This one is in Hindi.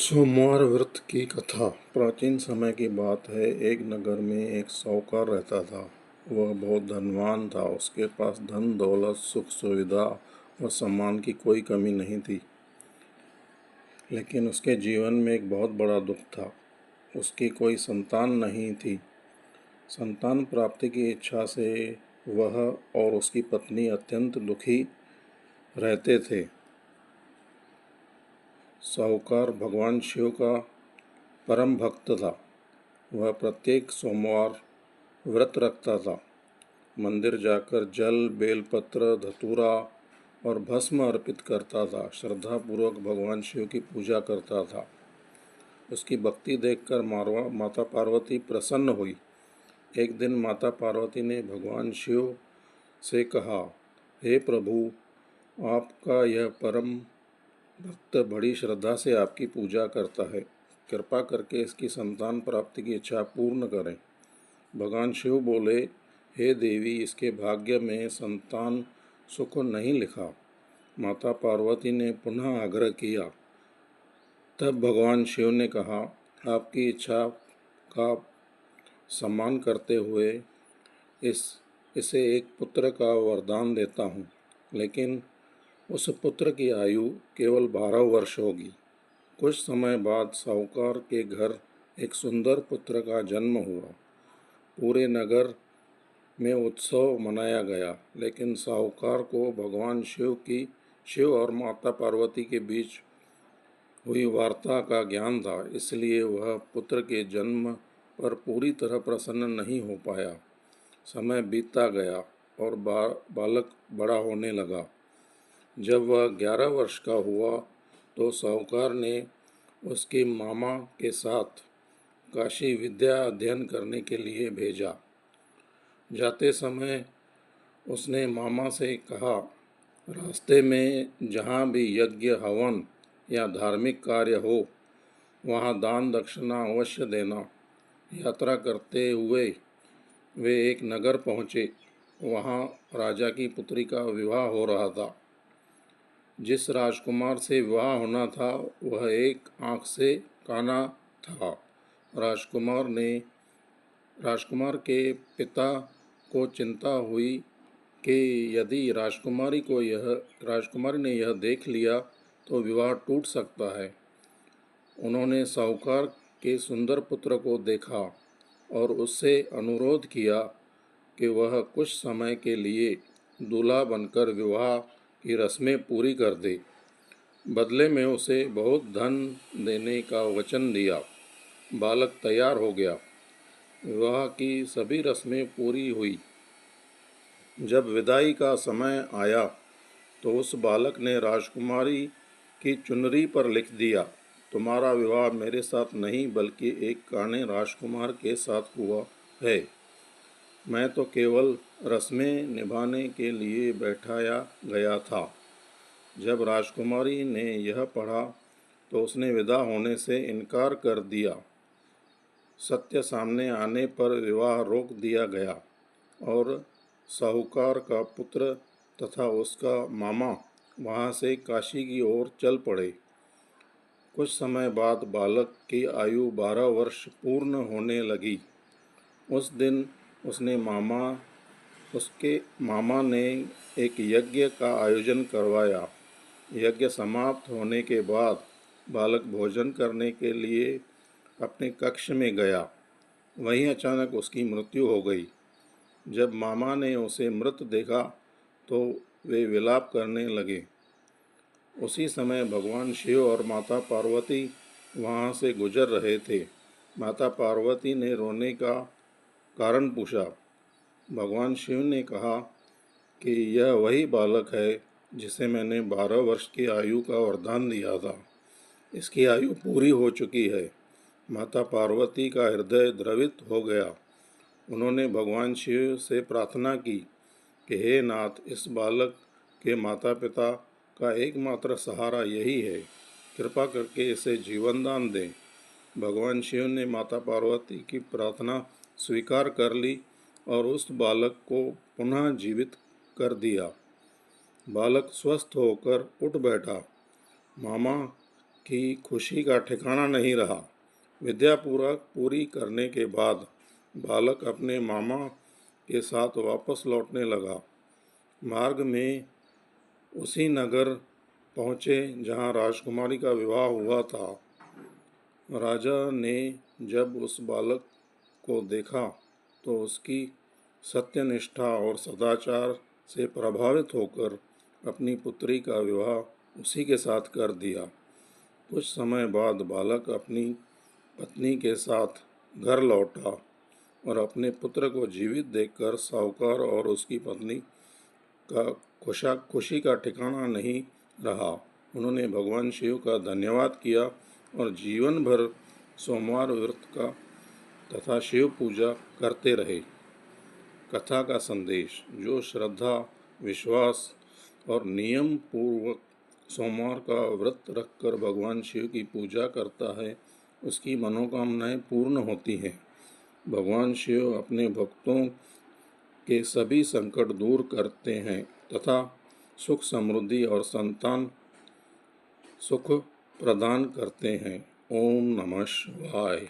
सोमवार व्रत की कथा। प्राचीन समय की बात है। एक नगर में एक साहूकार रहता था। वह बहुत धनवान था। उसके पास धन दौलत सुख सुविधा और सम्मान की कोई कमी नहीं थी। लेकिन उसके जीवन में एक बहुत बड़ा दुख था। उसकी कोई संतान नहीं थी। संतान प्राप्ति की इच्छा से वह और उसकी पत्नी अत्यंत दुखी रहते थे। साहूकार भगवान शिव का परम भक्त था। वह प्रत्येक सोमवार व्रत रखता था। मंदिर जाकर जल बेलपत्र धतूरा और भस्म अर्पित करता था। श्रद्धापूर्वक भगवान शिव की पूजा करता था। उसकी भक्ति देखकर माता पार्वती प्रसन्न हुई। एक दिन माता पार्वती ने भगवान शिव से कहा, हे प्रभु, आपका यह परम भक्त बड़ी श्रद्धा से आपकी पूजा करता है। कृपा करके इसकी संतान प्राप्ति की इच्छा पूर्ण करें। भगवान शिव बोले, हे देवी, इसके भाग्य में संतान सुख नहीं लिखा। माता पार्वती ने पुनः आग्रह किया। तब भगवान शिव ने कहा, आपकी इच्छा का सम्मान करते हुए इसे एक पुत्र का वरदान देता हूँ, लेकिन उस पुत्र की आयु केवल 12 वर्ष होगी। कुछ समय बाद साहूकार के घर एक सुंदर पुत्र का जन्म हुआ। पूरे नगर में उत्सव मनाया गया, लेकिन साहूकार को भगवान शिव और माता पार्वती के बीच हुई वार्ता का ज्ञान था, इसलिए वह पुत्र के जन्म पर पूरी तरह प्रसन्न नहीं हो पाया। समय बीतता गया और बालक बड़ा होने लगा। जब वह 11 वर्ष का हुआ तो साहूकार ने उसके मामा के साथ काशी विद्या अध्ययन करने के लिए भेजा। जाते समय उसने मामा से कहा, रास्ते में जहाँ भी यज्ञ हवन या धार्मिक कार्य हो, वहाँ दान दक्षिणा अवश्य देना। यात्रा करते हुए वे एक नगर पहुँचे। वहाँ राजा की पुत्री का विवाह हो रहा था। जिस राजकुमार से विवाह होना था वह एक आँख से काना था। राजकुमार के पिता को चिंता हुई कि यदि राजकुमारी ने यह देख लिया तो विवाह टूट सकता है। उन्होंने साहूकार के सुंदर पुत्र को देखा और उससे अनुरोध किया कि वह कुछ समय के लिए दूल्हा बनकर विवाह की रस्में पूरी कर दे। बदले में उसे बहुत धन देने का वचन दिया। बालक तैयार हो गया। विवाह की सभी रस्में पूरी हुई। जब विदाई का समय आया तो उस बालक ने राजकुमारी की चुनरी पर लिख दिया, तुम्हारा विवाह मेरे साथ नहीं बल्कि एक काने राजकुमार के साथ हुआ है। मैं तो केवल रस्में निभाने के लिए बैठाया गया था। जब राजकुमारी ने यह पढ़ा तो उसने विदा होने से इनकार कर दिया। सत्य सामने आने पर विवाह रोक दिया गया और साहूकार का पुत्र तथा उसका मामा वहाँ से काशी की ओर चल पड़े। कुछ समय बाद बालक की आयु 12 वर्ष पूर्ण होने लगी। उस दिन उसके मामा ने एक यज्ञ का आयोजन करवाया। यज्ञ समाप्त होने के बाद बालक भोजन करने के लिए अपने कक्ष में गया। वहीं अचानक उसकी मृत्यु हो गई। जब मामा ने उसे मृत देखा तो वे विलाप करने लगे। उसी समय भगवान शिव और माता पार्वती वहाँ से गुजर रहे थे। माता पार्वती ने रोने का कारण पूछा। भगवान शिव ने कहा कि यह वही बालक है जिसे मैंने 12 वर्ष की आयु का वरदान दिया था। इसकी आयु पूरी हो चुकी है। माता पार्वती का हृदय द्रवित हो गया। उन्होंने भगवान शिव से प्रार्थना की कि हे नाथ, इस बालक के माता पिता का एकमात्र सहारा यही है, कृपा करके इसे जीवन दान दें। भगवान शिव ने माता पार्वती की प्रार्थना स्वीकार कर ली और उस बालक को पुनः जीवित कर दिया। बालक स्वस्थ होकर उठ बैठा। मामा की खुशी का ठिकाना नहीं रहा। विद्या पूरी करने के बाद बालक अपने मामा के साथ वापस लौटने लगा। मार्ग में उसी नगर पहुँचे जहाँ राजकुमारी का विवाह हुआ था। राजा ने जब उस बालक को देखा तो उसकी सत्यनिष्ठा और सदाचार से प्रभावित होकर अपनी पुत्री का विवाह उसी के साथ कर दिया। कुछ समय बाद बालक अपनी पत्नी के साथ घर लौटा और अपने पुत्र को जीवित देखकर साहूकार और उसकी पत्नी का खुशी का ठिकाना नहीं रहा। उन्होंने भगवान शिव का धन्यवाद किया और जीवन भर सोमवार व्रत का तथा शिव पूजा करते रहे। कथा का संदेश: जो श्रद्धा, विश्वास और नियम पूर्वक सोमवार का व्रत रखकर भगवान शिव की पूजा करता है, उसकी मनोकामनाएं पूर्ण होती हैं। भगवान शिव अपने भक्तों के सभी संकट दूर करते हैं तथा सुख, समृद्धि और संतान सुख प्रदान करते हैं। ओम नमः शिवाय।